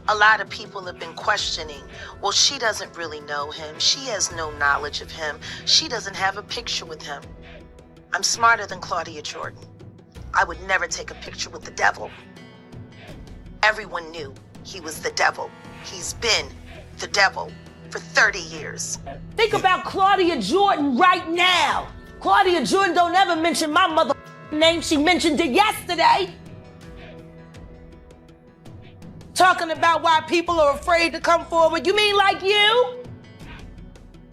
A lot of people have been questioning, well, she doesn't really know him. She has no knowledge of him. She doesn't have a picture with him. I'm smarter than Claudia Jordan. I would never take a picture with the devil. Everyone knew he was the devil. He's been the devil for 30 years. Think about Claudia Jordan right now. Claudia Jordan don't ever mention my mother name. She mentioned it yesterday. Talking about why people are afraid to come forward. You mean like you?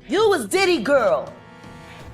You was Diddy girl.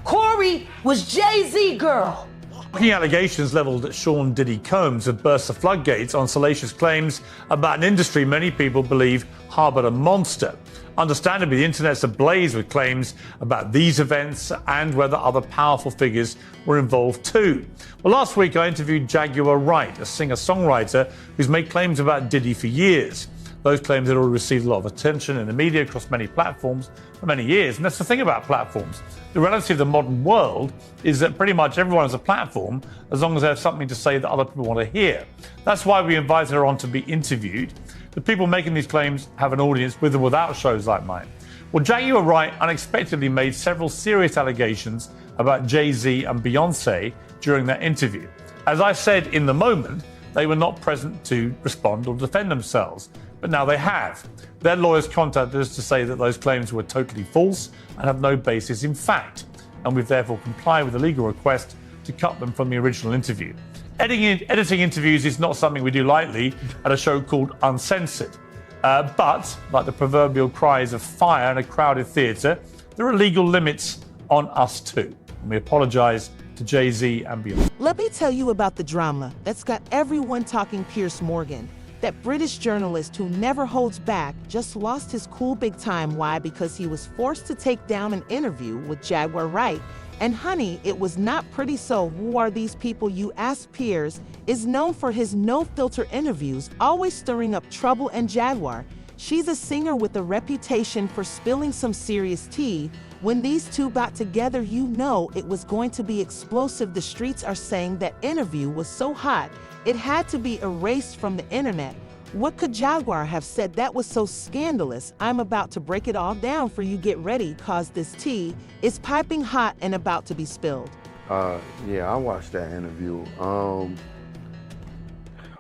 Corey was Jay-Z girl. Shocking allegations levelled at Sean Diddy Combs have burst the floodgates on salacious claims about an industry many people believe harboured a monster. Understandably, the internet's ablaze with claims about these events and whether other powerful figures were involved too. Well, last week I interviewed Jaguar Wright, a singer-songwriter who's made claims about Diddy for years. Those claims had already received a lot of attention in the media across many platforms for many years. And that's the thing about platforms. The reality of the modern world is that pretty much everyone has a platform as long as they have something to say that other people want to hear. That's why we invited her on to be interviewed. The people making these claims have an audience with or without shows like mine. Well, Jaguar Wright unexpectedly made several serious allegations about Jay-Z and Beyonce during that interview. As I said in the moment, they were not present to respond or defend themselves, but now they have. Their lawyers contacted us to say that those claims were totally false and have no basis in fact, and we've therefore complied with the legal request to cut them from the original interview. Editing interviews is not something we do lightly at a show called Uncensored. But, like the proverbial cries of fire in a crowded theatre, there are legal limits on us too. And we apologise to Jay-Z and Beyonce. Let me tell you about the drama that's got everyone talking. Piers Morgan, that British journalist who never holds back, just lost his cool big time. Why? Because he was forced to take down an interview with Jaguar Wright. And honey, it was not pretty. So who are these people, you ask? Piers is known for his no-filter interviews, always stirring up trouble. And Jaguar, she's a singer with a reputation for spilling some serious tea. When these two got together, you know it was going to be explosive. The streets are saying that interview was so hot, it had to be erased from the internet. What could Jaguar have said that was so scandalous? I'm about to break it all down for you. Get ready, cause this tea is piping hot and about to be spilled. Yeah, I watched that interview.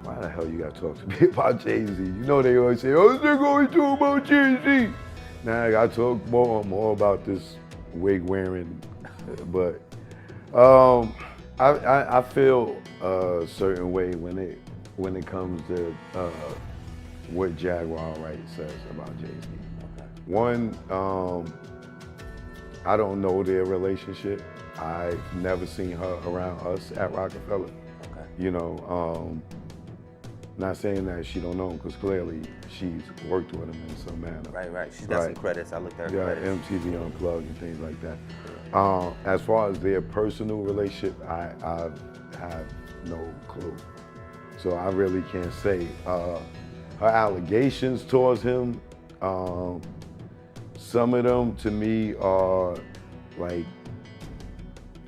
Why the hell you gotta talk to me about Jay-Z? You know they always say, oh, they're going to talk about Jay-Z. Now I gotta talk more about this wig wearing, but I feel a certain way when it comes to what Jaguar Wright says about Jay-Z. Okay. One, I don't know their relationship. I've never seen her around us at Rockefeller. Okay. You know, not saying that she don't know him, because clearly she's worked with him in some manner. Right. She's got some credits. I looked at her credits. MTV Unplugged and things like that. As far as their personal relationship, I have no clue. So I really can't say. Her allegations towards him, some of them to me are like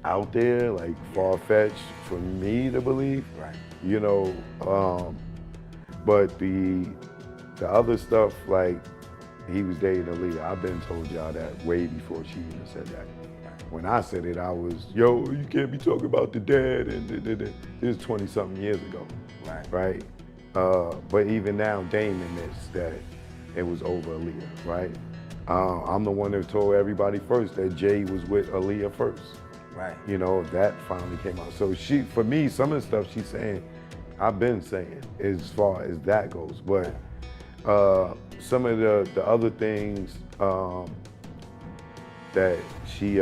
out there, like far-fetched for me to believe. Right. You know, but the other stuff, like he was dating Aaliyah, I've been told y'all that way before she even said that. When I said it, I was, yo, you can't be talking about the dad, and this is 20-something years ago. Right. But even now, Dame admits that it was over Aaliyah, right? I'm the one that told everybody first that Jay was with Aaliyah first. Right. You know, that finally came out. So for me, some of the stuff she's saying, I've been saying as far as that goes. But some of the other things that she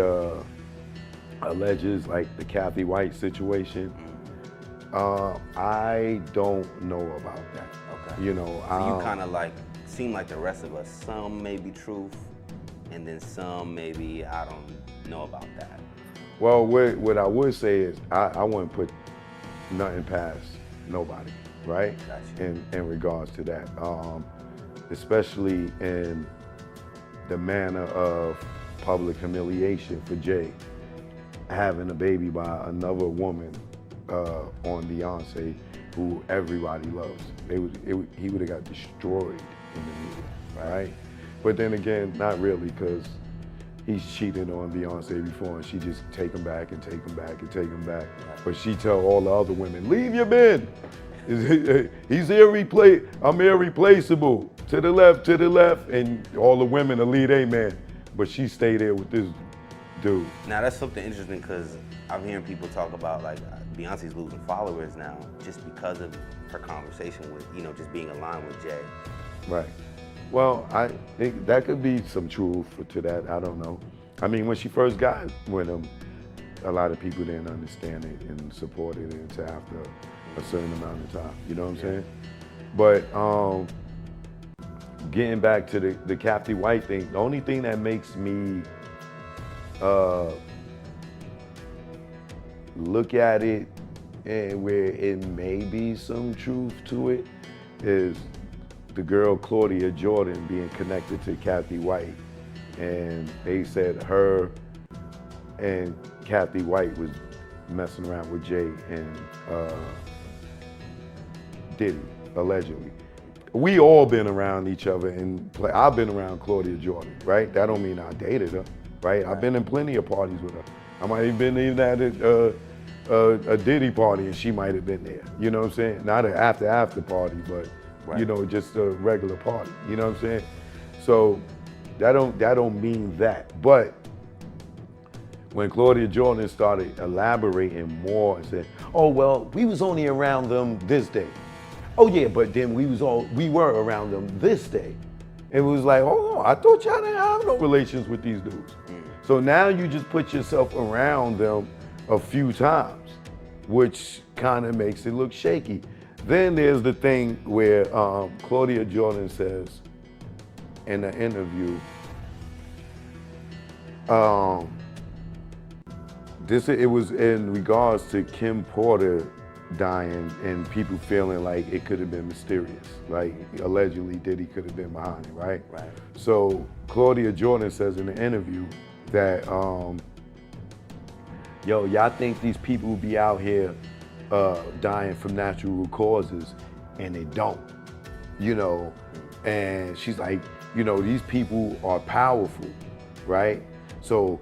alleges, like the Kathy White situation, I don't know about that. Okay. You know, so you kind of like seem like the rest of us. Some may be truth, and then some maybe I don't know about that. Well, what I would say is I wouldn't put nothing past nobody, right? Gotcha. In regards to that, especially in the manner of public humiliation for Jay, having a baby by another woman on Beyonce, who everybody loves. He would have got destroyed in the media, right? But then again, not really, because he's cheated on Beyonce before, and she just take him back and take him back and take him back. But she tell all the other women, leave your man. I'm irreplaceable. To the left, and all the women will lead a man. But she stayed there with this dude. Now that's something interesting, because I'm hearing people talk about like Beyonce's losing followers now just because of her conversation with, you know, just being aligned with Jay. Right. Well, I think that could be some truth to that. I don't know. I mean, when she first got with him, a lot of people didn't understand it and supported it until after a certain amount of time. You know what I'm saying? But getting back to the Kathy White thing, the only thing that makes me look at it and where it may be some truth to it is the girl Claudia Jordan being connected to Kathy White. And they said her and Kathy White was messing around with Jay and Diddy, allegedly. We all been around each other, and I've been around Claudia Jordan, right? That don't mean I dated her, right? I've been in plenty of parties with her. I might have been even at a Diddy party, and she might have been there. You know what I'm saying? Not an after party, but you know, just a regular party. You know what I'm saying? So that don't mean that. But when Claudia Jordan started elaborating more and said, "Oh well, we was only around them this day." Oh yeah, but then we were around them this day. It was like, hold on, I thought y'all didn't have no relations with these dudes. So now you just put yourself around them a few times, which kind of makes it look shaky. Then there's the thing where Claudia Jordan says in an interview, it was in regards to Kim Porter dying and people feeling like it could have been mysterious, like allegedly Diddy could have been behind it, right? Right. So Claudia Jordan says in the interview that, yo, y'all think these people will be out here dying from natural causes, and they don't, you know? And she's like, you know, these people are powerful, right? So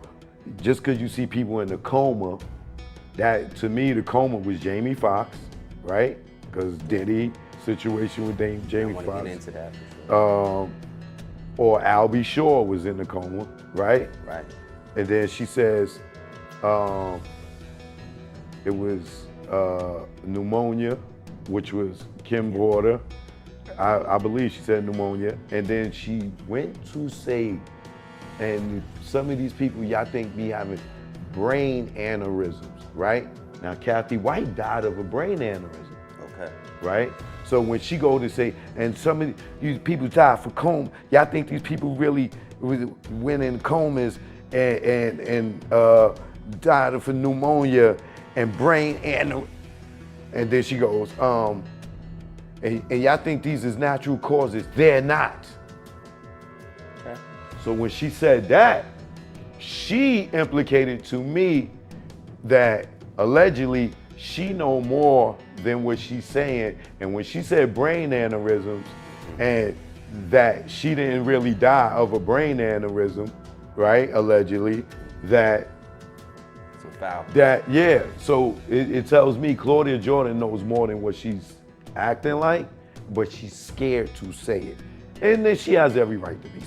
just because you see people in the coma, that, to me, the coma was Jamie Foxx, right? Because Diddy situation with Jamie Foxx. I want to get into that for sure. Or Albie Shore was in the coma, right? Right. And then she says it was pneumonia, which was Kim Porter. I believe she said pneumonia. And then she went to say, and some of these people y'all think be having brain aneurysms, right? Now, Kathy White died of a brain aneurysm. Okay. Right? So when she go to say, and some of these people died for coma, y'all think these people really went in comas and died of pneumonia and brain aneurysm? And then she goes, and y'all think these is natural causes? They're not. Okay. So when she said that, she implicated to me that allegedly she know more than what she's saying. And when she said brain aneurysms and that she didn't really die of a brain aneurysm, right, allegedly, that, yeah, so it tells me Claudia Jordan knows more than what she's acting like, but she's scared to say it. And then she has every right to be.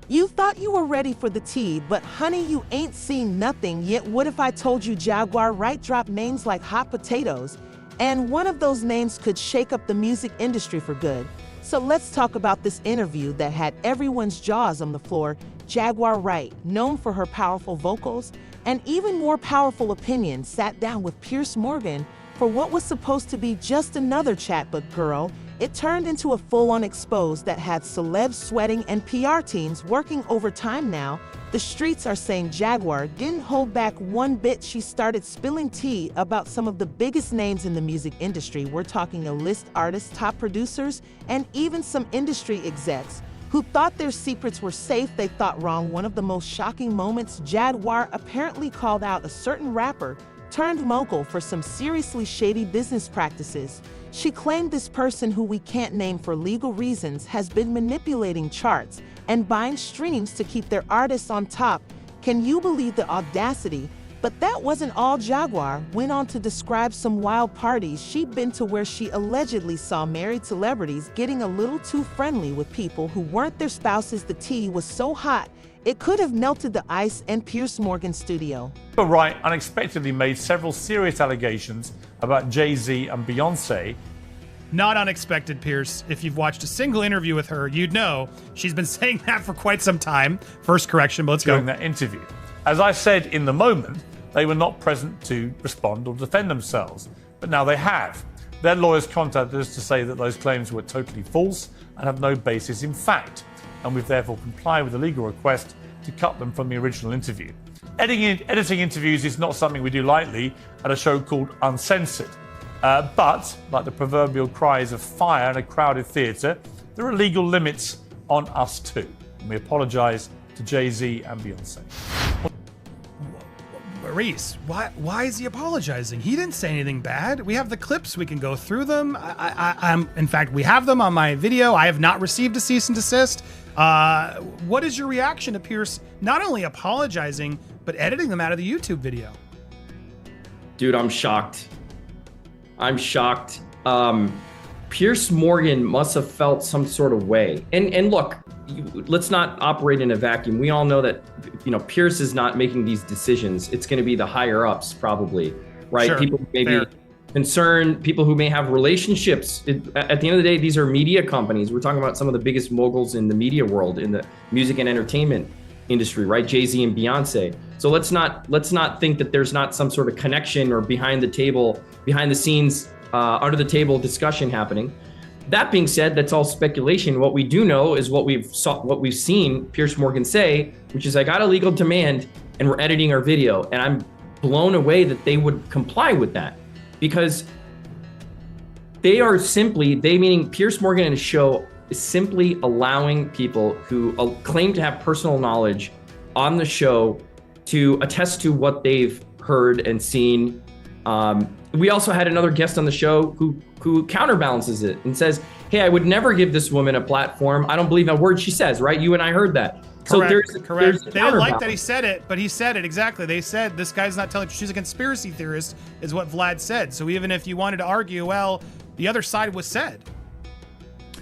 You thought you were ready for the tea, but honey, you ain't seen nothing yet. What if I told you Jaguar Wright dropped names like hot potatoes? And one of those names could shake up the music industry for good. So let's talk about this interview that had everyone's jaws on the floor. Jaguar Wright, known for her powerful vocals and even more powerful opinions, sat down with Piers Morgan for what was supposed to be just another chat, but girl, it turned into a full-on expose that had celebs sweating and PR teams working overtime now. The streets are saying Jaguar didn't hold back one bit. She started spilling tea about some of the biggest names in the music industry. We're talking A-list artists, top producers, and even some industry execs who thought their secrets were safe. They thought wrong. One of the most shocking moments, Jaguar apparently called out a certain rapper turned mogul for some seriously shady business practices. She claimed this person, who we can't name for legal reasons, has been manipulating charts and buying streams to keep their artists on top. Can you believe the audacity? But that wasn't all. Jaguar went on to describe some wild parties she'd been to where she allegedly saw married celebrities getting a little too friendly with people who weren't their spouses. The tea was so hot, it could have melted the ice in Piers Morgan's studio. Jaguar Wright unexpectedly made several serious allegations about Jay-Z and Beyonce. Not unexpected, Piers. If you've watched a single interview with her, you'd know she's been saying that for quite some time. First correction, but let's go. During that interview. As I said in the moment, they were not present to respond or defend themselves, but now they have. Their lawyers contacted us to say that those claims were totally false and have no basis in fact, and we've therefore complied with the legal request to cut them from the original interview. Editing interviews is not something we do lightly at a show called Uncensored. But, like the proverbial cries of fire in a crowded theatre, there are legal limits on us too. And we apologise to Jay-Z and Beyonce. Reese, why is he apologizing? He didn't say anything bad. We have the clips. We can go through them. In fact, we have them on my video. I have not received a cease and desist. What is your reaction to Piers not only apologizing, but editing them out of the YouTube video? Dude, I'm shocked. I'm shocked. Piers Morgan must have felt some sort of way. And look, let's not operate in a vacuum. We all know that, Piers is not making these decisions. It's going to be the higher ups, probably, right? Sure, people who may be concerned, people who may have relationships. At the end of the day, these are media companies. We're talking about some of the biggest moguls in the media world, in the music and entertainment industry, right? Jay-Z and Beyonce. So let's not think that there's not some sort of connection or behind the scenes, under the table discussion happening. That being said, that's all speculation. What we do know is what we've seen Piers Morgan say, which is, I got a legal demand and we're editing our video. And I'm blown away that they would comply with that, because they meaning Piers Morgan and his show, is simply allowing people who claim to have personal knowledge on the show to attest to what they've heard and seen. We also had another guest on the show who counterbalances it and says, hey, I would never give this woman a platform. I don't believe a word she says, right? You and I heard that. Correct, so correct. They didn't like that he said it, but he said it exactly. They said, this guy's not telling, she's a conspiracy theorist, is what Vlad said. So even if you wanted to argue, well, the other side was said.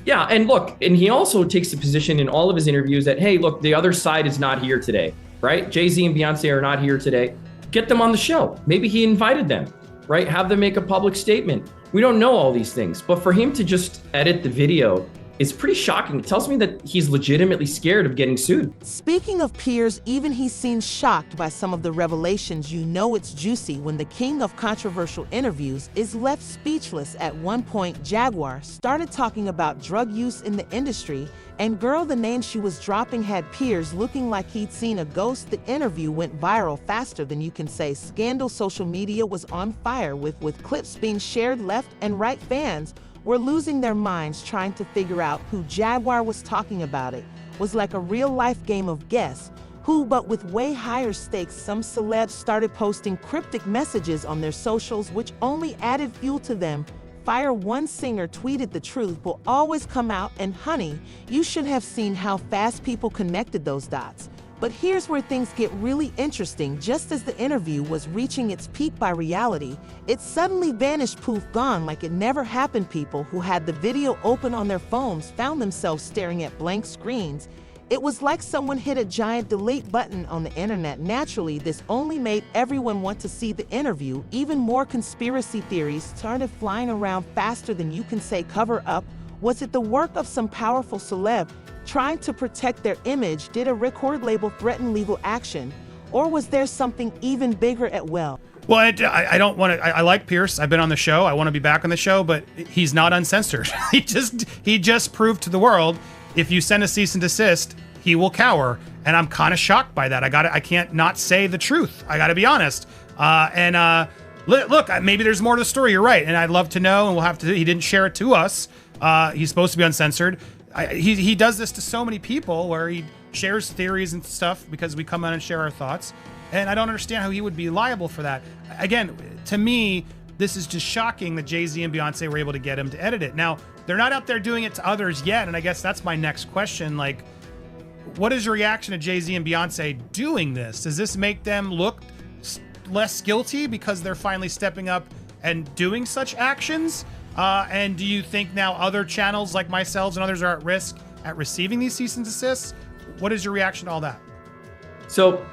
Yeah, and look, and he also takes the position in all of his interviews that, hey, look, the other side is not here today, right? Jay-Z and Beyonce are not here today. Get them on the show. Maybe he invited them, right? Have them make a public statement. We don't know all these things, but for him to just edit the video is pretty shocking. It tells me that he's legitimately scared of getting sued. Speaking of Piers, even he seems shocked by some of the revelations. You know it's juicy when the king of controversial interviews is left speechless. At one point, Jaguar started talking about drug use in the industry, and girl, the name she was dropping had Piers looking like he'd seen a ghost. The interview went viral faster than you can say. Scandal social media was on fire with clips being shared left and right. Fans were losing their minds trying to figure out who Jaguar was talking about. It was like a real-life game of guess who, but with way higher stakes. Some celebs started posting cryptic messages on their socials, which only added fuel to them. Fire. One singer tweeted, the truth will always come out, and honey, you should have seen how fast people connected those dots. But here's where things get really interesting. Just as the interview was reaching its peak by reality, it suddenly vanished, poof, gone like it never happened. People who had the video open on their phones found themselves staring at blank screens. It was like someone hit a giant delete button on the internet. Naturally, this only made everyone want to see the interview. Even more conspiracy theories started flying around faster than you can say. Cover up. Was it the work of some powerful celeb trying to protect their image? Did a record label threaten legal action? Or was there something even bigger at well? Well, I don't want to. I like Piers. I've been on the show. I want to be back on the show, but he's not uncensored. he just proved to the world, if you send a cease and desist, he will cower. And I'm kind of shocked by that. I can't not say the truth. I got to be honest. Look, maybe there's more to the story. You're right, and I'd love to know. And we'll have to. He didn't share it to us. He's supposed to be uncensored. He does this to so many people where he shares theories and stuff because we come on and share our thoughts. And I don't understand how he would be liable for that. Again, to me, this is just shocking that Jay-Z and Beyonce were able to get him to edit it. Now, they're not out there doing it to others yet, and I guess that's my next question. Like, what is your reaction to Jay-Z and Beyonce doing this? Does this make them look less guilty because they're finally stepping up and doing such actions? And do you think now other channels like myself and others are at risk at receiving these cease and desists? What is your reaction to all that? So,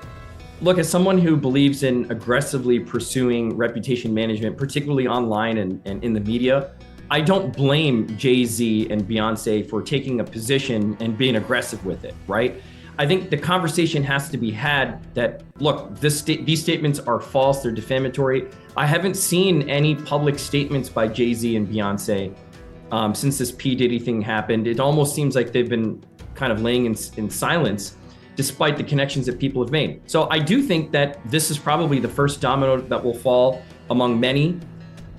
look, as someone who believes in aggressively pursuing reputation management, particularly online and in the media, I don't blame Jay-Z and Beyonce for taking a position and being aggressive with it, right? I think the conversation has to be had that, look, these statements are false, they're defamatory. I haven't seen any public statements by Jay-Z and Beyonce since this P. Diddy thing happened. It almost seems like they've been kind of laying in silence, despite the connections that people have made. So I do think that this is probably the first domino that will fall among many.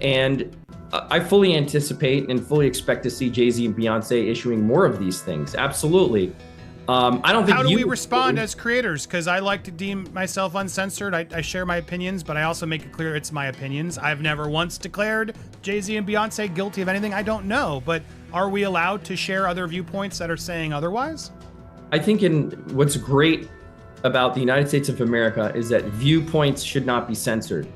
And I fully anticipate and fully expect to see Jay-Z and Beyonce issuing more of these things. Absolutely. I don't think. How do we respond as creators? Because I like to deem myself uncensored. I share my opinions, but I also make it clear it's my opinions. I've never once declared Jay-Z and Beyonce guilty of anything. I don't know, but are we allowed to share other viewpoints that are saying otherwise? I think what's great about the United States of America is that viewpoints should not be censored.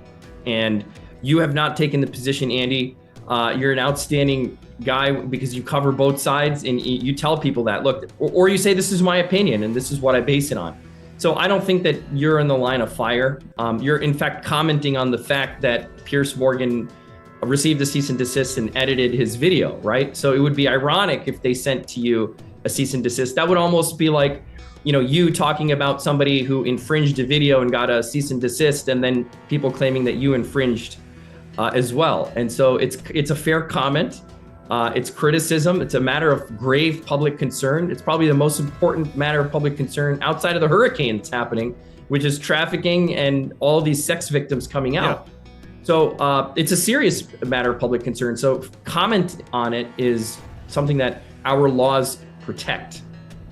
And you have not taken the position, Andy. You're an outstanding guy because you cover both sides and you tell people that, look, or you say, this is my opinion and this is what I base it on. So I don't think that you're in the line of fire. You're in fact commenting on the fact that Piers Morgan received a cease and desist and edited his video, right? So it would be ironic if they sent to you a cease and desist. That would almost be like, you talking about somebody who infringed a video and got a cease and desist, and then people claiming that you infringed as well. And so it's a fair comment. It's criticism. It's a matter of grave public concern. It's probably the most important matter of public concern outside of the hurricane that's happening, which is trafficking and all these sex victims coming out. Yeah. So it's a serious matter of public concern. So comment on it is something that our laws protect.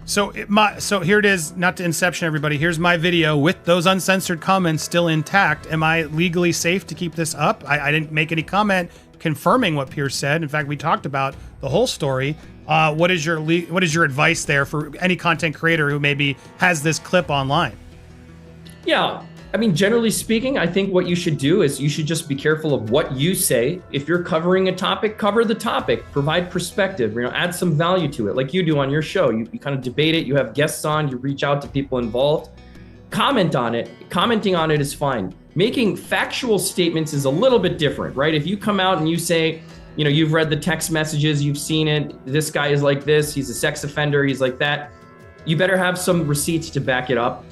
So here it is, not to inception everybody. Here's my video with those uncensored comments still intact. Am I legally safe to keep this up? I didn't make any comment confirming what Piers said. In fact, we talked about the whole story. What is your advice there for any content creator who maybe has this clip online? Yeah, I mean, generally speaking, I think what you should do is you should just be careful of what you say. If you're covering a topic, cover the topic, provide perspective, add some value to it like you do on your show. You kind of debate it, you have guests on, you reach out to people involved, comment on it. Commenting on it is fine. Making factual statements is a little bit different, right? If you come out and you say, you've read the text messages, you've seen it, this guy is like this, he's a sex offender, he's like that, you better have some receipts to back it up.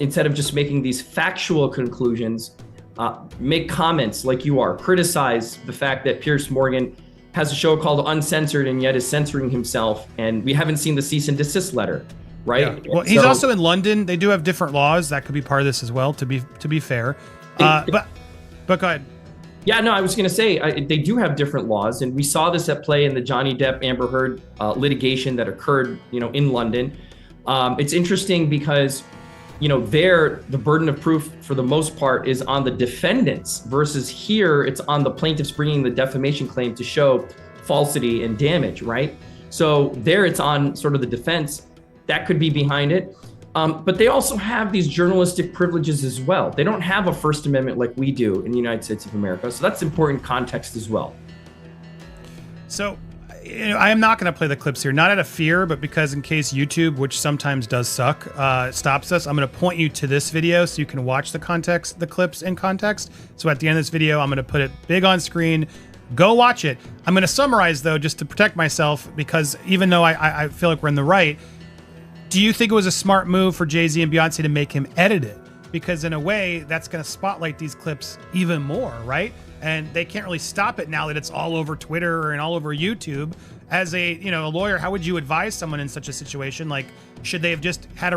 Instead of just making these factual conclusions, make comments like you are. Criticize the fact that Piers Morgan has a show called Uncensored and yet is censoring himself, and we haven't seen the cease and desist letter, right? Yeah. Well, he's also in London. They do have different laws that could be part of this as well. To be fair, but go ahead. Yeah, no, I was going to say they do have different laws, and we saw this at play in the Johnny Depp Amber Heard litigation that occurred, in London. It's interesting because there, the burden of proof for the most part is on the defendants versus here, it's on the plaintiffs bringing the defamation claim to show falsity and damage, right? So there it's on sort of the defense that could be behind it. But they also have these journalistic privileges as well. They don't have a First Amendment like we do in the United States of America. So that's important context as well. So I am not going to play the clips here, not out of fear, but because in case YouTube, which sometimes does suck, stops us, I'm going to point you to this video so you can watch the clips in context. So at the end of this video, I'm going to put it big on screen. Go watch it. I'm going to summarize, though, just to protect myself, because even though I feel like we're in the right, do you think it was a smart move for Jay-Z and Beyonce to make him edit it? Because in a way, that's going to spotlight these clips even more, right? And they can't really stop it now that it's all over Twitter and all over YouTube. As a lawyer, how would you advise someone in such a situation? Like, should they have just had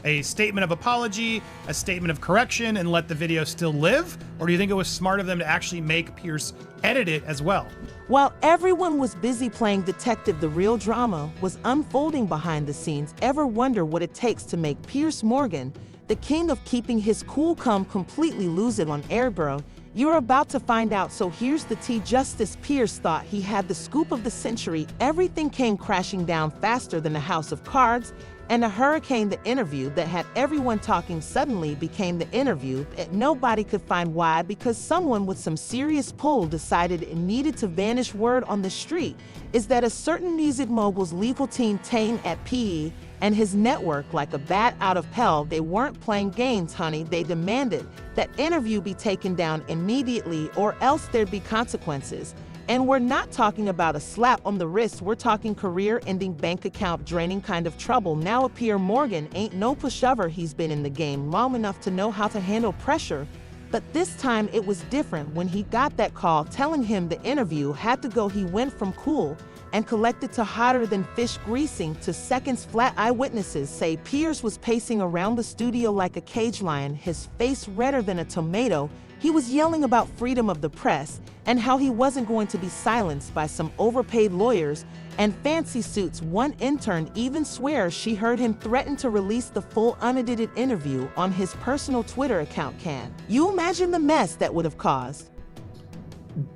a statement of apology, a statement of correction, and let the video still live? Or do you think it was smart of them to actually make Piers edit it as well? While everyone was busy playing detective, the real drama was unfolding behind the scenes. Ever wonder what it takes to make Piers Morgan, the king of keeping his cool calm, completely lose it on air, bro? You're about to find out, so here's the tea. Justice Piers thought he had the scoop of the century. Everything came crashing down faster than a house of cards, and a hurricane. The interview that had everyone talking suddenly became the interview that nobody could find. Why? Because someone with some serious pull decided it needed to vanish. Word on the street is that a certain music mogul's legal team Tane at PE and his network, like a bat out of hell, they weren't playing games, honey. They demanded that interview be taken down immediately or else there'd be consequences. And we're not talking about a slap on the wrist, we're talking career-ending, bank account draining kind of trouble. Now Piers Morgan ain't no pushover. He's been in the game long enough to know how to handle pressure. But this time it was different. When he got that call telling him the interview had to go, he went from cool and collected to hotter than fish greasing to seconds flat. Eyewitnesses say Piers was pacing around the studio like a cage lion, his face redder than a tomato. He was yelling about freedom of the press and how he wasn't going to be silenced by some overpaid lawyers and fancy suits. One intern even swears she heard him threaten to release the full unedited interview on his personal Twitter account. Can you imagine the mess that would have caused?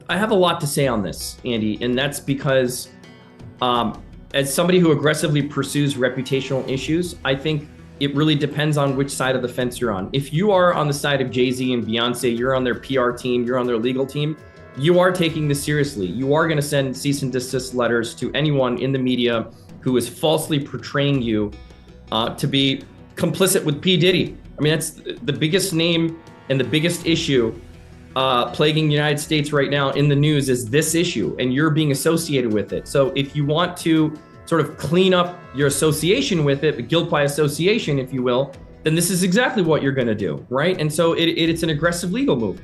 I have a lot to say on this, Andy, and that's because as somebody who aggressively pursues reputational issues, I think it really depends on which side of the fence you're on. If you are on the side of Jay-Z and Beyonce, you're on their PR team, you're on their legal team, you are taking this seriously. You are going to send cease and desist letters to anyone in the media who is falsely portraying you to be complicit with P. Diddy. I mean, that's the biggest name and the biggest issue plaguing the United States right now in the news is this issue, and you're being associated with it. So if you want to sort of clean up your association with it, guilt by association, if you will, then this is exactly what you're going to do, right? And so it's an aggressive legal move.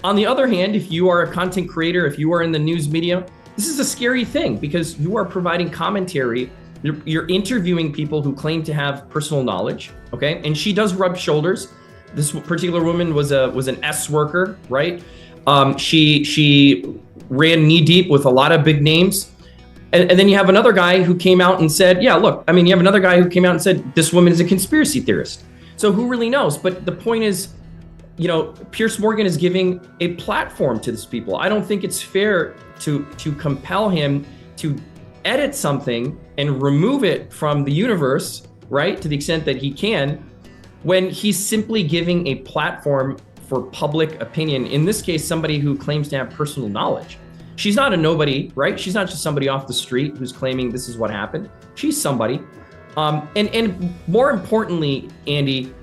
On the other hand, if you are a content creator, if you are in the news media, this is a scary thing because you are providing commentary. You're interviewing people who claim to have personal knowledge, okay? And she does rub shoulders. This particular woman was an S worker, right? She ran knee deep with a lot of big names. And then you have another guy who came out and said, yeah, look, I mean, you have another guy who came out and said, this woman is a conspiracy theorist. So who really knows? But the point is, you know, Piers Morgan is giving a platform to these people. I don't think it's fair to compel him to edit something and remove it from the universe, right? To the extent that he can, when he's simply giving a platform for public opinion. In this case, somebody who claims to have personal knowledge. She's not a nobody, right? She's not just somebody off the street who's claiming this is what happened. She's somebody. And more importantly, Andy,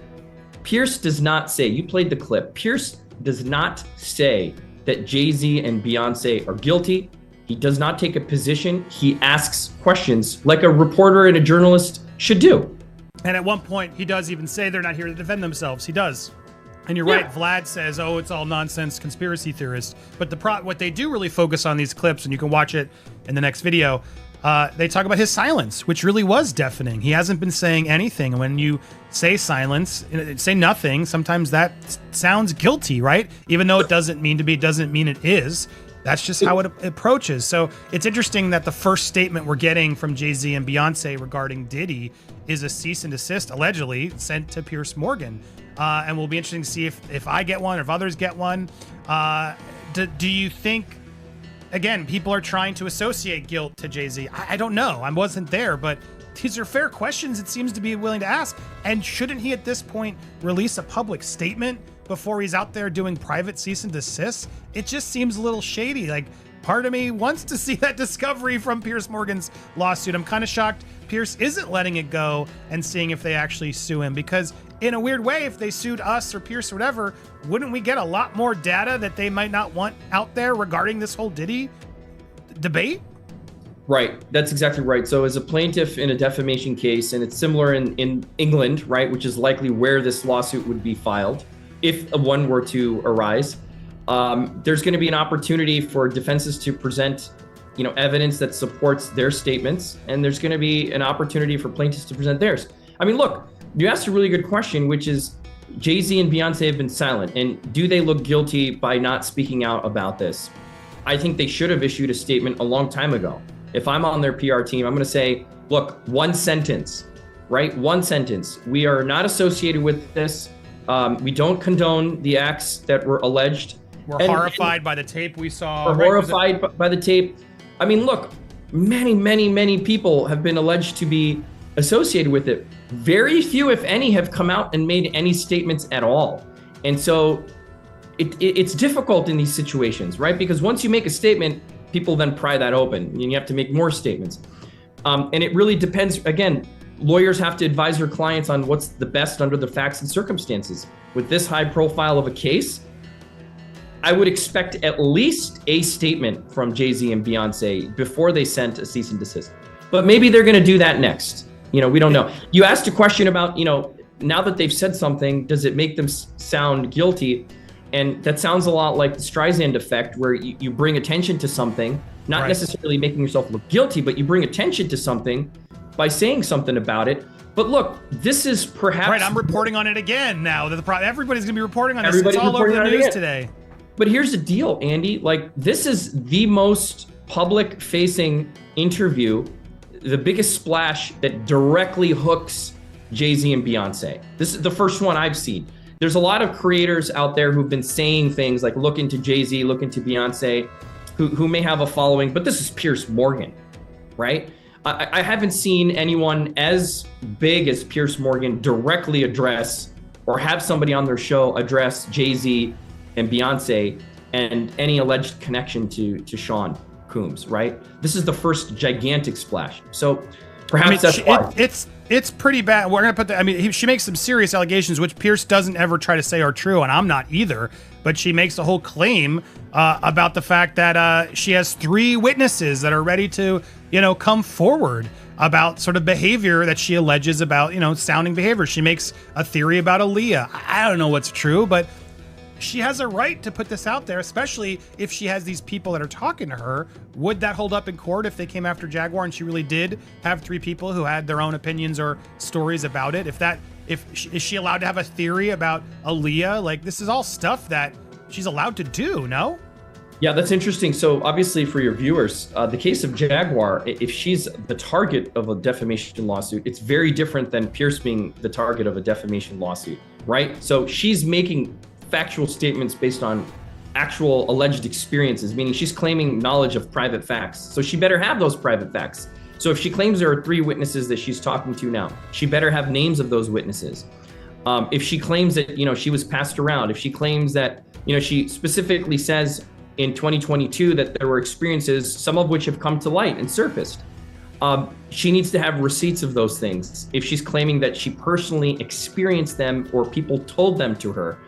Piers does not say, you played the clip, Piers does not say that Jay-Z and Beyonce are guilty. He does not take a position. He asks questions like a reporter and a journalist should do. And at one point, he does even say they're not here to defend themselves. He does. And you're right, Vlad says, oh, it's all nonsense, conspiracy theorists. But what they do really focus on these clips, and you can watch it in the next video, they talk about his silence, which really was deafening. He hasn't been saying anything. And when you say silence, say nothing, sometimes that sounds guilty, right? Even though it doesn't mean to be, doesn't mean it is. That's just how it approaches. So it's interesting that the first statement we're getting from Jay-Z and Beyonce regarding Diddy is a cease and desist, allegedly, sent to Piers Morgan. And we'll be interesting to see if I get one or if others get one. Do you think, again, people are trying to associate guilt to Jay-Z? I don't know. I wasn't there, but these are fair questions it seems to be willing to ask. And shouldn't he at this point release a public statement before he's out there doing private cease and desist? It just seems a little shady. Like, part of me wants to see that discovery from Piers Morgan's lawsuit. I'm kind of shocked Piers isn't letting it go and seeing if they actually sue him, because in a weird way, if they sued us or Piers or whatever, wouldn't we get a lot more data that they might not want out there regarding this whole Diddy debate? Right. That's exactly right. So as a plaintiff in a defamation case, and it's similar in England, right, which is likely where this lawsuit would be filed, if one were to arise, there's going to be an opportunity for defenses to present, evidence that supports their statements, and there's going to be an opportunity for plaintiffs to present theirs. I mean, look, you asked a really good question, which is Jay-Z and Beyonce have been silent, and do they look guilty by not speaking out about this? I think they should have issued a statement a long time ago. If I'm on their PR team, I'm going to say, look, one sentence, right? One sentence. We are not associated with this. We don't condone the acts that were alleged. We're horrified by the tape we saw. We're horrified by the tape. I mean, look, many people have been alleged to be associated with it. Very few, if any, have come out and made any statements at all. And so it's difficult in these situations, right? Because once you make a statement, people then pry that open and you have to make more statements. And it really depends. Again, lawyers have to advise their clients on what's the best under the facts and circumstances. With this high profile of a case, I would expect at least a statement from Jay-Z and Beyonce before they sent a cease and desist. But maybe they're going to do that next. You know, we don't know. You asked a question about, you know, now that they've said something, does it make them sound guilty? And that sounds a lot like the Streisand effect, where you bring attention to something, not necessarily making yourself look guilty, but you bring attention to something by saying something about it. But look, this is perhaps... Right, I'm reporting on it again now. Everybody's going to be reporting on this. Everybody's It's all over the reporting on it news again. today. But here's the deal, Andy. Like, this is the most public-facing interview, the biggest splash that directly hooks Jay-Z and Beyonce. This is the first one I've seen. There's a lot of creators out there who've been saying things like look into Jay-Z, look into Beyonce, who may have a following, but this is Piers Morgan, right? I haven't seen anyone as big as Piers Morgan directly address or have somebody on their show address Jay-Z and Beyonce and any alleged connection to Sean Combs, right? This is the first gigantic splash. So perhaps that's why. It's pretty bad. We're gonna put that. I mean, she makes some serious allegations, which Piers doesn't ever try to say are true, and I'm not either. But she makes a whole claim about the fact that she has 3 witnesses that are ready to, you know, come forward about sort of behavior that she alleges about, you know, sounding behavior. She makes a theory about Aaliyah. I don't know what's true, but she has a right to put this out there, especially if she has these people that are talking to her. Would that hold up in court if they came after Jaguar and she really did have 3 people who had their own opinions or stories about it? Is she allowed to have a theory about Aaliyah? Like, this is all stuff that she's allowed to do, no? Yeah, that's interesting. So obviously for your viewers, the case of Jaguar, if she's the target of a defamation lawsuit, it's very different than Piers being the target of a defamation lawsuit, right? So she's making factual statements based on actual alleged experiences, meaning she's claiming knowledge of private facts. So she better have those private facts. So if she claims there are 3 witnesses that she's talking to now, she better have names of those witnesses. If she claims that, you know, she was passed around, if she claims that, you know, she specifically says in 2022 that there were experiences, some of which have come to light and surfaced, she needs to have receipts of those things. If she's claiming that she personally experienced them or people told them to her,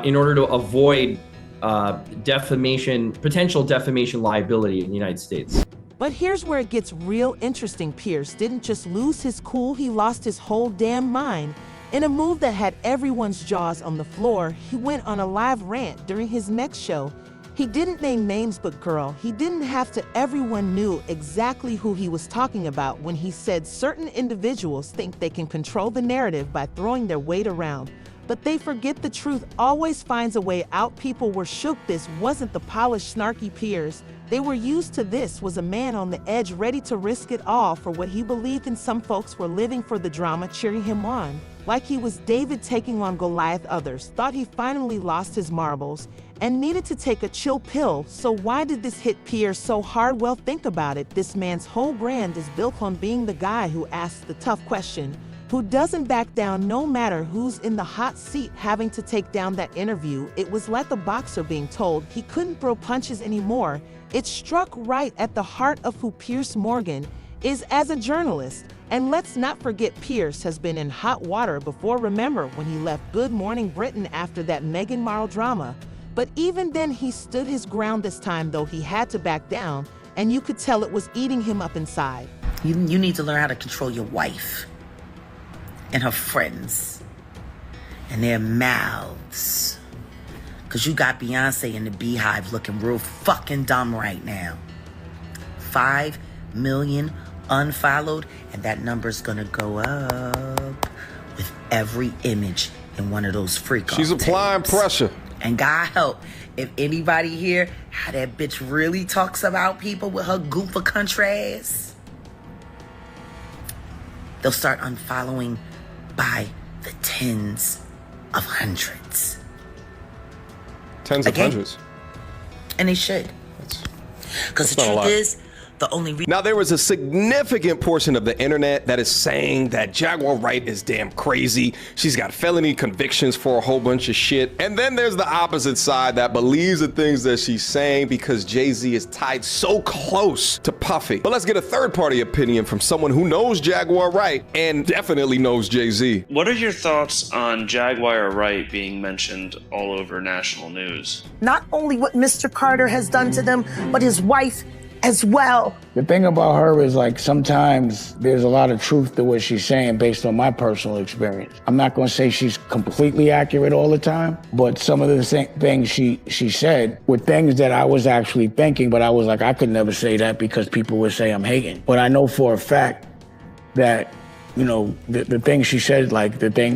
in order to avoid potential defamation liability in the United States. But here's where it gets real interesting. Piers didn't just lose his cool, he lost his whole damn mind. In a move that had everyone's jaws on the floor, he went on a live rant during his next show. He didn't name names, but girl, he didn't have to. Everyone knew exactly who he was talking about when he said certain individuals think they can control the narrative by throwing their weight around. But they forget the truth always finds a way out. People were shook. This wasn't the polished, snarky Piers they were used to. This was a man on the edge, ready to risk it all for what he believed in. Some folks were living for the drama, cheering him on, like he was David taking on Goliath. Others thought he finally lost his marbles and needed to take a chill pill. So why did this hit Piers so hard? Well, think about it. This man's whole brand is built on being the guy who asks the tough question, who doesn't back down no matter who's in the hot seat. Having to take down that interview, it was like a boxer being told he couldn't throw punches anymore. It struck right at the heart of who Piers Morgan is as a journalist. And let's not forget, Piers has been in hot water before. Remember when he left Good Morning Britain after that Meghan Markle drama? But even then he stood his ground. This time though, he had to back down, and you could tell it was eating him up inside. You need to learn how to control your wife and her friends and their mouths. Because you got Beyonce in the Beehive looking real fucking dumb right now. 5 million unfollowed, and that number's gonna go up with every image in one of those freak She's applying pressure. And God help, if anybody hear how that bitch really talks about people with her goof of country ass, they'll start unfollowing by the tens of hundreds. Tens of hundreds. And they should. Because the truth is, the only reason. Now, there was a significant portion of the internet that is saying that Jaguar Wright is damn crazy. She's got felony convictions for a whole bunch of shit. And then there's the opposite side that believes the things that she's saying because Jay-Z is tied so close to Puffy. But let's get a third-party opinion from someone who knows Jaguar Wright and definitely knows Jay-Z. What are your thoughts on Jaguar Wright being mentioned all over national news? Not only what Mr. Carter has done to them, but his wife as well. The thing about her is, like, sometimes there's a lot of truth to what she's saying based on my personal experience. I'm not going to say she's completely accurate all the time, but some of the things she said were things that I was actually thinking, but I was like, I could never say that because people would say I'm hating. But I know for a fact that, you know, the thing she said, like the thing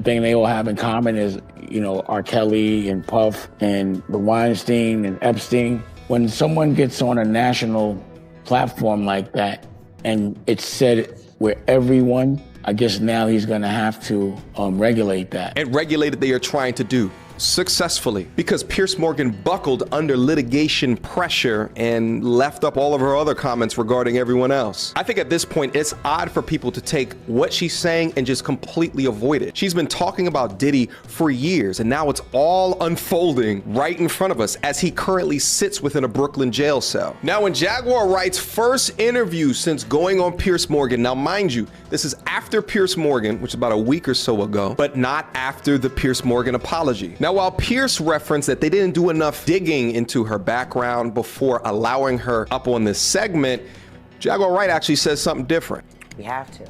they all have in common is, you know, R. Kelly and Puff and the Weinstein and Epstein. When someone gets on a national platform like that and it's said where everyone, I guess now he's gonna have to regulate that. And regulated they are trying to do successfully because Piers Morgan buckled under litigation pressure and left up all of her other comments regarding everyone else. I think at this point, it's odd for people to take what she's saying and just completely avoid it. She's been talking about Diddy for years, and now it's all unfolding right in front of us as he currently sits within a Brooklyn jail cell. Now, in Jaguar Wright's first interview since going on Piers Morgan, now mind you, this is after Piers Morgan, which is about a week or so ago, but not after the Piers Morgan apology. Now, while Piers referenced that they didn't do enough digging into her background before allowing her up on this segment, Jaguar Wright actually says something different. We have to.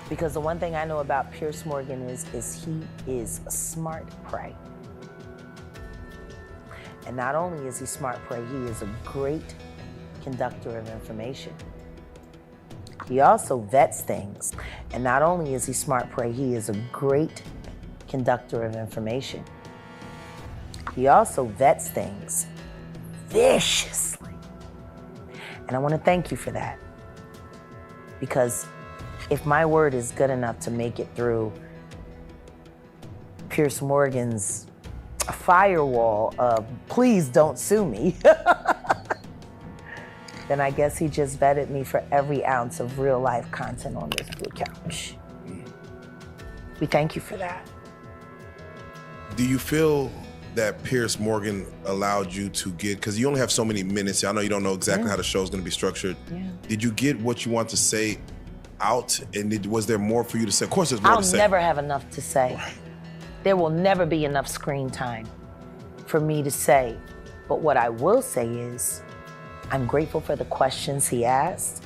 Because the one thing I know about Piers Morgan is he is a smart prey. And not only is he smart prey, he is a great conductor of information. He also vets things. And not only is he smart prey, he is a great conductor of information. He also vets things viciously. And I want to thank you for that. Because if my word is good enough to make it through Piers Morgan's firewall of please don't sue me, then I guess he just vetted me for every ounce of real life content on this blue couch. We thank you for that. Do you feel that Piers Morgan allowed you to get, because you only have so many minutes, I know you don't know exactly how the show's gonna be structured. Did you get what you want to say out, and was there more for you to say? Of course there's more to say. I'll never have enough to say. Right. There will never be enough screen time for me to say. But what I will say is, I'm grateful for the questions he asked.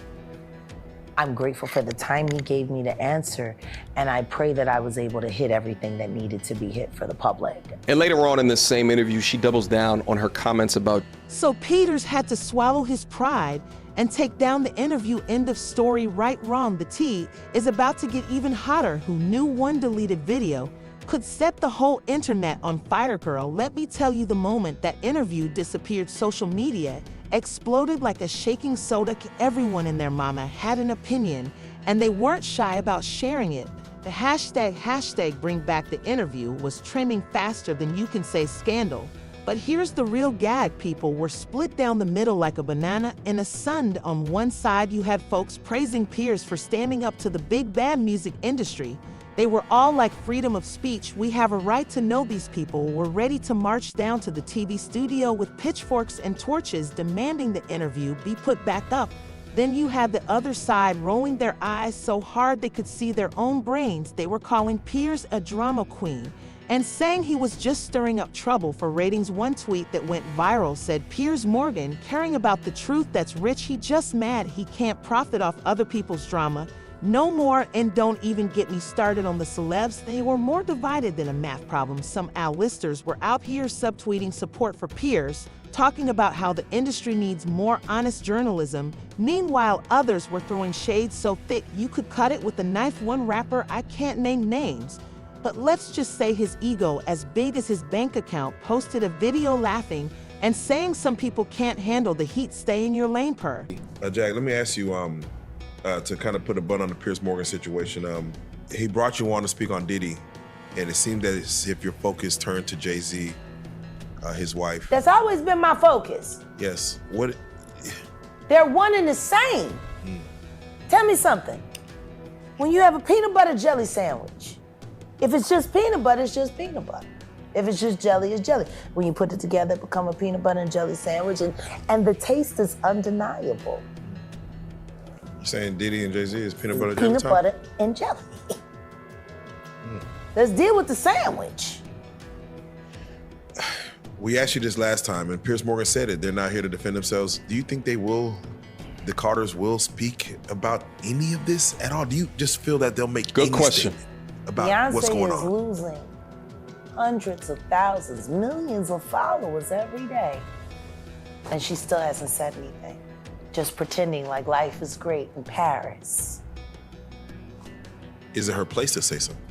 I'm grateful for the time he gave me to answer, and I pray that I was able to hit everything that needed to be hit for the public. And later on in this same interview, she doubles down on her comments about. So Piers had to swallow his pride and take down the interview. End of story. Right, wrong. The tea is about to get even hotter. Who knew one deleted video could set the whole internet on fire, girl? Let me tell you, the moment that interview disappeared, social media exploded like a shaking soda. Everyone and their mama had an opinion, and they weren't shy about sharing it. The hashtag bring back the interview was trending faster than you can say scandal. But here's the real gag. People were split down the middle like a banana in a sun. On one side, you had folks praising Piers for standing up to the big bad music industry. They were all like, freedom of speech, we have a right to know. These people were ready to march down to the TV studio with pitchforks and torches, demanding the interview be put back up. Then you had the other side rolling their eyes so hard they could see their own brains. They were calling Piers a drama queen and saying he was just stirring up trouble for ratings. One tweet that went viral said, Piers Morgan, caring about the truth that's rich, he just mad he can't profit off other people's drama. No more. And don't even get me started on the celebs. They were more divided than a math problem. Some A-listers were out here subtweeting support for Piers, talking about how the industry needs more honest journalism. Meanwhile, others were throwing shade so thick you could cut it with a knife. One rapper, I can't name names, But let's just say his ego, as big as his bank account, posted a video laughing and saying some people can't handle the heat, stay in your lane per. Jag, let me ask you to kind of put a button on the Piers Morgan situation. He brought you on to speak on Diddy, and it seemed as if your focus turned to Jay-Z, his wife. That's always been my focus. Yes. What? They're one and the same. Tell me something. When you have a peanut butter jelly sandwich, if it's just peanut butter, it's just peanut butter. If it's just jelly, it's jelly. When you put it together, it becomes a peanut butter and jelly sandwich, and the taste is undeniable. You're saying Diddy and Jay-Z is peanut butter Peanut butter and jelly. Let's deal with the sandwich. We asked you this last time, and Piers Morgan said it. They're not here to defend themselves. Do you think they will, the Carters will speak about any of this at all? Do you just feel that they'll make Good any question statement about what's going Beyonce is on? losing hundreds of thousands, millions of followers every day. And she still hasn't said anything. Just pretending like life is great in Paris. Is it her place to say something?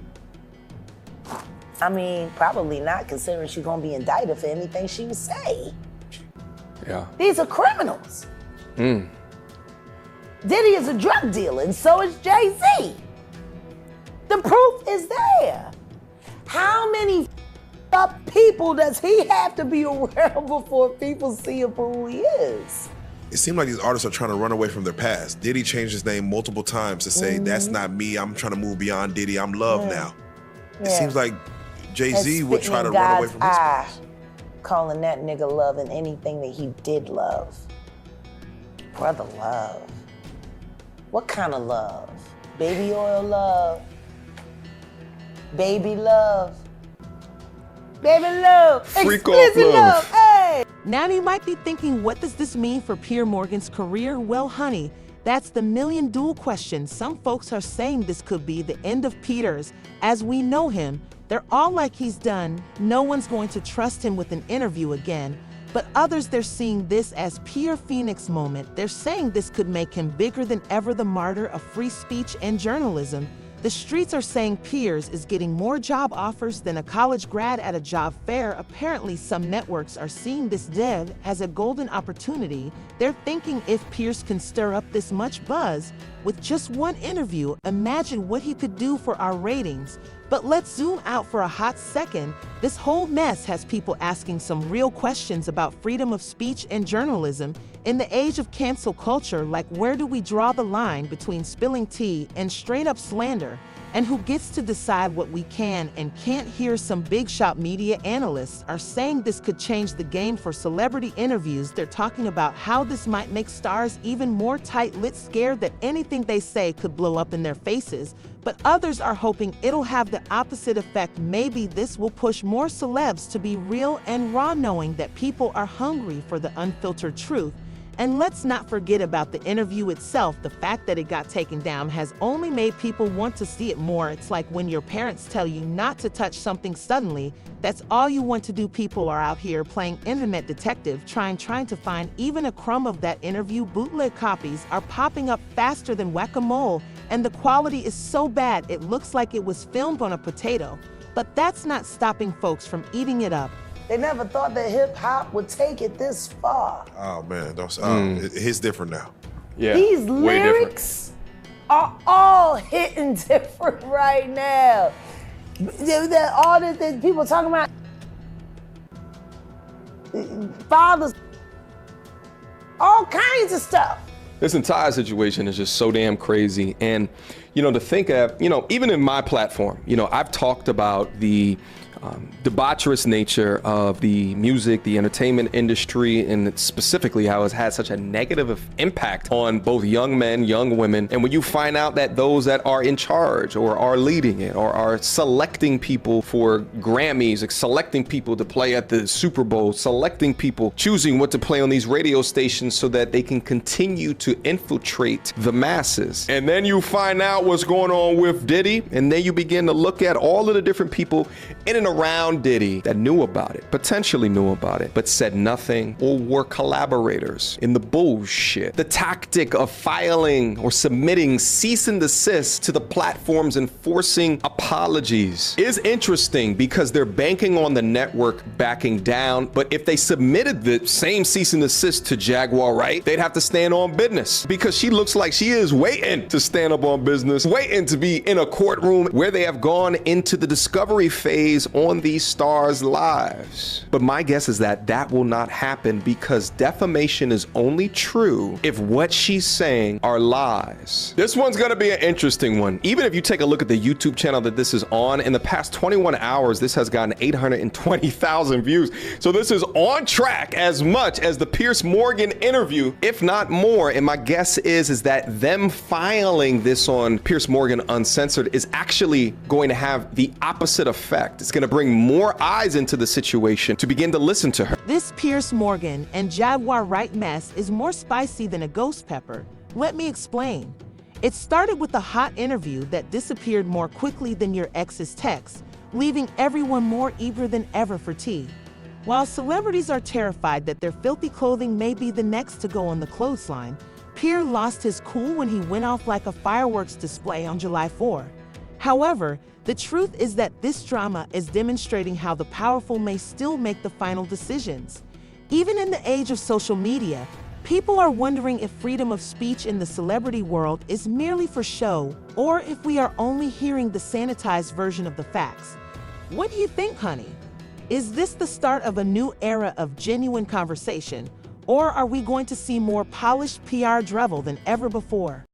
I mean, probably not, considering she's gonna be indicted for anything she would say. Yeah. These are criminals. Diddy is a drug dealer, and so is Jay-Z. The proof is there. How many up people does he have to be around before people see him for who he is? It seems like these artists are trying to run away from their past. Diddy changed his name multiple times to say, that's not me, I'm trying to move beyond Diddy, I'm Love now. It seems like Jay-Z would try to run away from his past. Calling that nigga Love and anything that he did love. Brother Love. What kind of love? Baby oil love? Baby love? Baby love? Freak off Explicit love. Hey! Now you might be thinking, what does this mean for Piers Morgan's career? Well, honey, that's the million-dollar question. Some folks are saying this could be the end of Piers. As we know him, they're all like he's done. No one's going to trust him with an interview again. But others, they're seeing this as Piers Phoenix moment. They're saying this could make him bigger than ever, the martyr of free speech and journalism. The streets are saying Piers is getting more job offers than a college grad at a job fair. Apparently, some networks are seeing this dev as a golden opportunity. They're thinking if Piers can stir up this much buzz with just one interview, imagine what he could do for our ratings. But let's zoom out for a hot second. This whole mess has people asking some real questions about freedom of speech and journalism. In the age of cancel culture, like, where do we draw the line between spilling tea and straight up slander? And who gets to decide what we can and can't hear? Some big shot media analysts are saying this could change the game for celebrity interviews. They're talking about how this might make stars even more tight-lipped, scared that anything they say could blow up in their faces. But others are hoping it'll have the opposite effect. Maybe this will push more celebs to be real and raw, knowing that people are hungry for the unfiltered truth. And let's not forget about the interview itself. The fact that it got taken down has only made people want to see it more. It's like when your parents tell you not to touch something suddenly. That's all you want to do. People are out here playing internet detective, trying to find even a crumb of that interview. Bootleg copies are popping up faster than whack-a-mole, and the quality is so bad it looks like it was filmed on a potato. But that's not stopping folks from eating it up. They never thought that hip hop would take it this far. Oh man, it's different now. Yeah. These lyrics are all hitting different right now. All the people talking about fathers, all kinds of stuff. This entire situation is just so damn crazy. And, to think of, even in my platform, I've talked about the debaucherous nature of the music, the entertainment industry, and specifically how it's had such a negative impact on both young men, young women. And when you find out that those that are in charge or are leading it or are selecting people for Grammys, like selecting people to play at the Super Bowl, selecting people, choosing what to play on these radio stations so that they can continue to infiltrate the masses. And then you find out what's going on with Diddy, and then you begin to look at all of the different people in and around Diddy that knew about it, potentially knew about it, but said nothing or were collaborators in the bullshit. The tactic of filing or submitting cease and desist to the platforms and forcing apologies is interesting because they're banking on the network backing down, but if they submitted the same cease and desist to Jaguar Wright, they'd have to stand on business because she looks like she is waiting to stand up on business, waiting to be in a courtroom where they have gone into the discovery phase on these stars' lives. But my guess is that that will not happen because defamation is only true if what she's saying are lies. This one's gonna be an interesting one. Even if you take a look at the YouTube channel that this is on, in the past 21 hours, this has gotten 820,000 views. So this is on track as much as the Piers Morgan interview, if not more. And my guess is that them filing this on Piers Morgan Uncensored is actually going to have the opposite effect. It's going to bring more eyes into the situation to begin to listen to her. This Piers Morgan and Jaguar Wright mess is more spicy than a ghost pepper. Let me explain. It started with a hot interview that disappeared more quickly than your ex's text, leaving everyone more eager than ever for tea. While celebrities are terrified that their filthy clothing may be the next to go on the clothesline, Piers lost his cool when he went off like a fireworks display on July 4. However, the truth is that this drama is demonstrating how the powerful may still make the final decisions. Even in the age of social media, people are wondering if freedom of speech in the celebrity world is merely for show or if we are only hearing the sanitized version of the facts. What do you think, honey? Is this the start of a new era of genuine conversation, or are we going to see more polished PR drivel than ever before?